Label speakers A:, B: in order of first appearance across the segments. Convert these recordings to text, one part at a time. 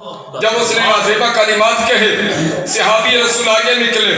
A: جب اس نے واضح کلمات کہے صحابی رسول آگے نکلے.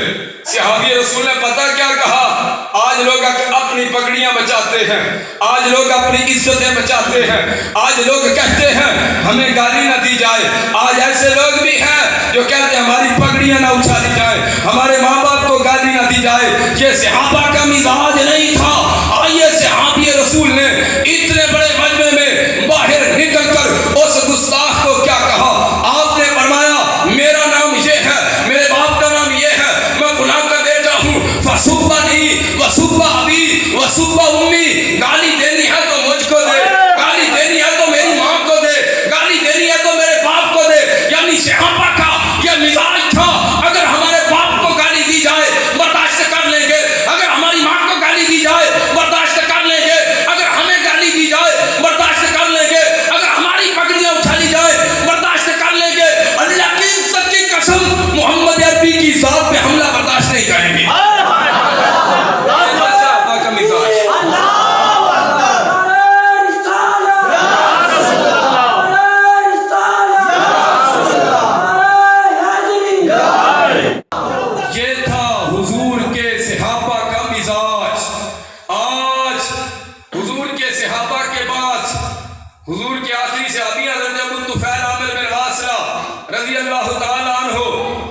A: صحابی رسول نے پتہ کیا کہا؟ آج لوگ اپنی پگڑیاں بچاتے ہیں, آج لوگ اپنی عزتیں بچاتے ہیں, آج لوگ کہتے ہیں ہمیں گالی نہ دی جائے. آج ایسے لوگ بھی ہیں جو کہتے ہیں ہماری پگڑیاں نہ اچھالی جائیں, ہمارے ماں باپ کو گالی نہ دی جائے. یہ صحابہ کا مزاج نہیں تھا. آئیے صحابی رسول نے اتنے بڑے مجمع میں باہر نکل کر اس گستاخ کو کیا کہا؟ آپ نے فرمایا میرا نام یہ ہے, میرے باپ کا نام یہ ہے, میں فلاں کا بیٹا ہوں, فسبنی وسب ابی وسب امی. گالی دینی ہے تو مجھ کو دے, گالی دینی ہے تو میری ماں کو دے, گالی دینی ہے تو میرے باپ کو دے. یعنی صحابہ کا یہ مزاج تھا, اگر ہمارے باپ کو گالی دی جائے برداشت کر لیں گے, اگر ہماری ماں کو گالی دی جائے برداشت کر لیں گے, اگر ہمیں گالی دی جائے برداشت کر لیں گے, اگر ہماری پگڑیاں اچھالی جائے برداشت کر لیں گے. اللہ کی عزت کی قسم محمد عربی کی ذات پہ حملہ برداشت نہیں کریں گے. حضور کے آخری صحابی حضرت ابو طفیل عامر بن واصلہ رضی اللہ تعالی عنہ,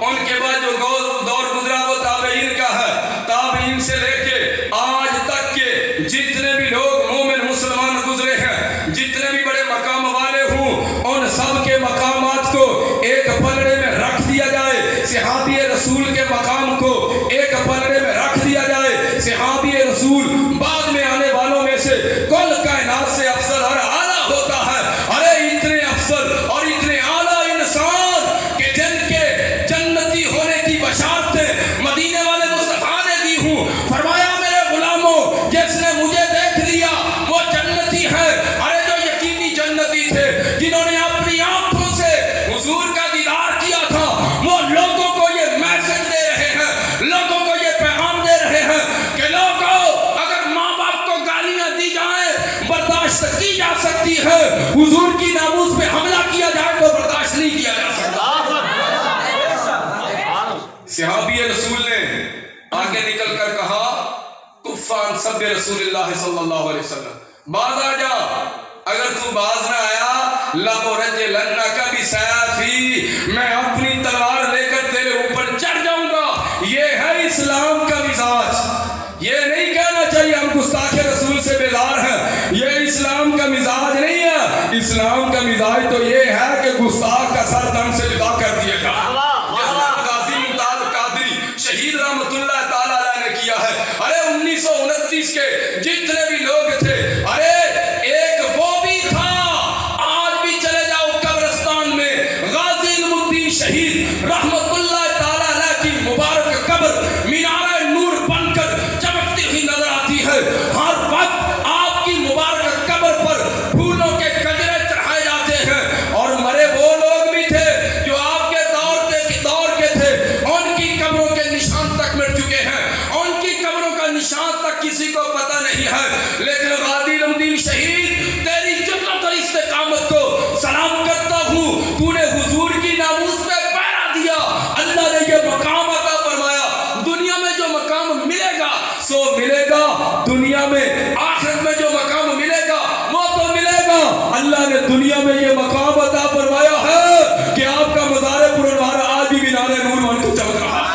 A: ان کے بعد جو دور گزرا وہ تابعین کا ہے. تابعین سے لے کے آج تک کے جتنے بھی لوگ مومن مسلمان گزرے ہیں, جتنے بھی بڑے مقام والے ہوں, ان سب کے مقامات کو ایک پلڑے میں رکھ دیا جائے. صحابی رسول کے مقام کو ایک پلڑے میں رکھ دیا جائے. صحابی رسول بعد میں آنے والوں میں سے کل کائنات سے افضل اور ہوتا ہے. ارے اتنے افضل اور اتنے اعلیٰ انسان کہ جن کے جنتی ہونے کی بشارتیں مدینے والے مصطفیٰ نے دی ہوں. فرمایا میرے غلاموں, جس نے مجھے دیکھ لیا وہ جنتی ہے. ارے جو یقینی جنتی تھے, جنہوں نے اپنی آنکھوں سے حضور کا دیدار کیا تھا, وہ لوگوں کو یہ میسج دے رہے ہیں, لوگوں کو یہ پیغام دے رہے ہیں کہ لوگوں اگر ماں باپ کو گالیاں دی جائیں برداشت کی جا سکتی ہے, حضور کی ناموس پہ حملہ کیا جائے تو برداشت نہیں کیا جا سکتا. صحابی رسول نے آگے نکل کر کہا کفان سب رسول اللہ صلی اللہ علیہ وسلم, باز آ جا, اگر تو باز نہ آیا لَأُرَجِّلَنَّكَ بِسَيْفِي, میں اپنی تلوار لے کر تیرے اوپر چڑھ جاؤں گا. یہ ہے اسلام کا مزاج. یہ نہیں کہنا چاہیے ہم گستاخ رسول سے بیزار ہیں, یہ اسلام کا مزاج نہیں ہے. اسلام کا مزاج تو یہ ہے کہ گستاخ کا سر دم سے جدا کر دیا جائے. غازی ممتاز قادری شہید رحمت اللہ تعالیٰ علیہ نے کیا ہے. ارے 1929 کے جتنے بھی لوگ تھے, ارے ایک وہ بھی تھا, آج بھی چلے جاؤ قبرستان میں غازی علم الدین شہید رحمت اللہ تعالیٰ علیہ کی مبارک قبر مینار نور بن کر چمکتی ہوئی نظر آتی ہے. ہر وقت آپ کی مبارک قبر پر پھولوں کے گجرے چڑھائے جاتے ہیں, اور مرے وہ لوگ بھی تھے جو آپ کے دور کے تھے, ان کی قبروں کے نشان تک مٹ چکے ہیں, ان کی قبروں کا نشان تک کسی کو پتہ نہیں ہے. لیکن غازی علم الدین شہید تیری جرأت اور استقامت کو سلام کرتا ہوں, تو نے حضور کی ناموس پہ پہرا دیا. اللہ نے یہ مقام عطا فرمایا. دنیا میں جو مقام ملے گا سو ملے گا, دنیا میں آخرت میں جو مقام ملے گا وہ تو ملے گا. اللہ نے دنیا میں یہ مقام عطا فرمایا ہے کہ آپ کا مزار پرانوار آج بھی مینار نور بن کے چمک رہا ہے.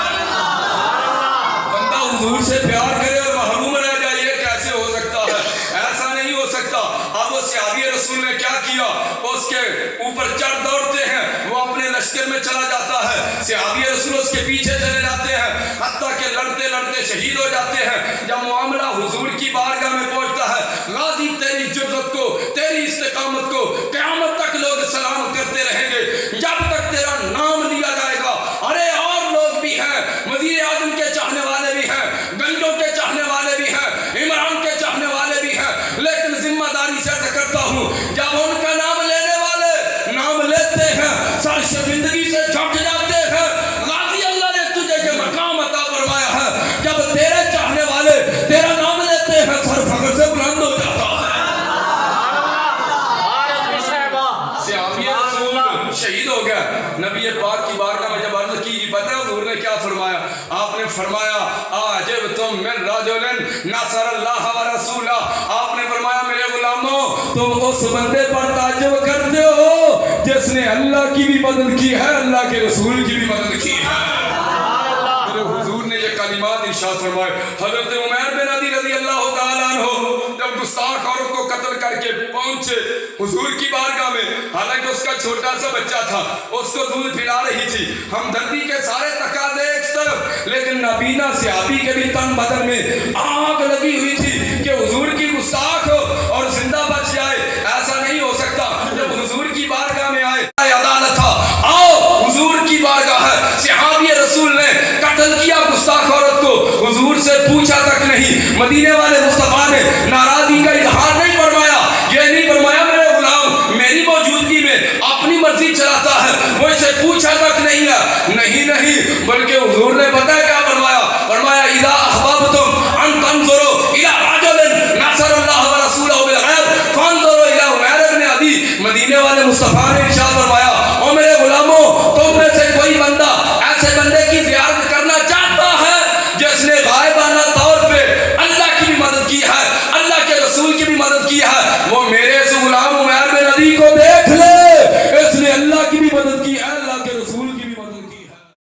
A: بندہ حضور سے پیار کرے اور محروم رہ جائے, یہ کیسے ہو سکتا ہے؟ ایسا نہیں ہو سکتا. اب وہ صحابی رسول نے کیا کیا, اس کے اوپر چڑھ دوڑتے ہیں, وہ اپنے لشکر میں چلا جاتا ہے, صحابی رسول اس کے پیچھے چلے جاتے ہیں, حتیٰ کہ لڑتے لڑتے شہید ہو جاتے ہیں. جب معاملہ حضور کی بارگاہ میں پہنچتا ہے, غازی تیری جرأت کو, تیری استقامت کو قیامت تک لوگ سلام کرتے رہیں گے جب تک تیرا نام لیا جائے گا. ارے اور لوگ بھی ہیں, وزیر اعظم کے چاہنے والے بھی ہیں, گنجوں کے چاہنے والے بھی ہیں, عمران کے چاہنے والے بھی ہیں, لیکن ذمہ داری سے عرض کرتا ہوں جب ان کا نام لینے والے نام لیتے ہیں سر شرمندگی سے جھک جاتے ہیں. غازی اللہ نے تجھے یہ مقام عطا فرمایا ہے, جب تیرے چاہنے والے تیرا نام لیتے ہیں سر فخر سے بلند ہو جاتا ہے. صحابی رسول شہید نبی پاک کی بارگاہ میں جب عرض کی پتہ ہے حضور نے کیا فرمایا؟ آپ نے فرمایا اعجبتم من رجل نصر اللہ و رسولہ، آپ نے فرمایا میرے غلاموں تم اس بندے پر تعجب کرتے ہو جس نے اللہ کی بھی مدد کی ہے، اللہ کے رسول کی بھی مدد کی ہے۔ میرے حضور نے یہ کلمات ارشاد فرمائے۔ حضرت عمیر بن عدی رضی اللہ تعالیٰ عنہ جب گستاخ عورت کو قتل کر کے پہنچے حضور کی بارگاہ میں، حالانکہ اس کا چھوٹا سا بچہ تھا، اس کو دودھ پلا رہی تھی، ہمدردی کے سارے تقاضے ایک طرف، لیکن نابینا صحابی کے بھی تن بدن میں آگ لگی ہوئی تھی کہ حضور کی گستاخ ہو اور زندہ بچ جائے، ایسا نہیں ہو سکتا۔ جب حضور کی بارگاہ میں آئے عدالت تھا، آؤ حضور کی بارگاہ ہے، صحابی رسول نے قتل کیا گستاخ عورت کو، حضور سے پوچھا تک نہیں، مدینے والے مصطفیٰ نے ناراضگی کا اظہار نہیں فرمایا، یہ نہیں فرمایا میرے غلام میری موجودگی میں اپنی مرضی چلاتا ہے، وہ اسے پوچھا تک نہیں ہے، نہیں بلکہ حضور نے پتہ ہے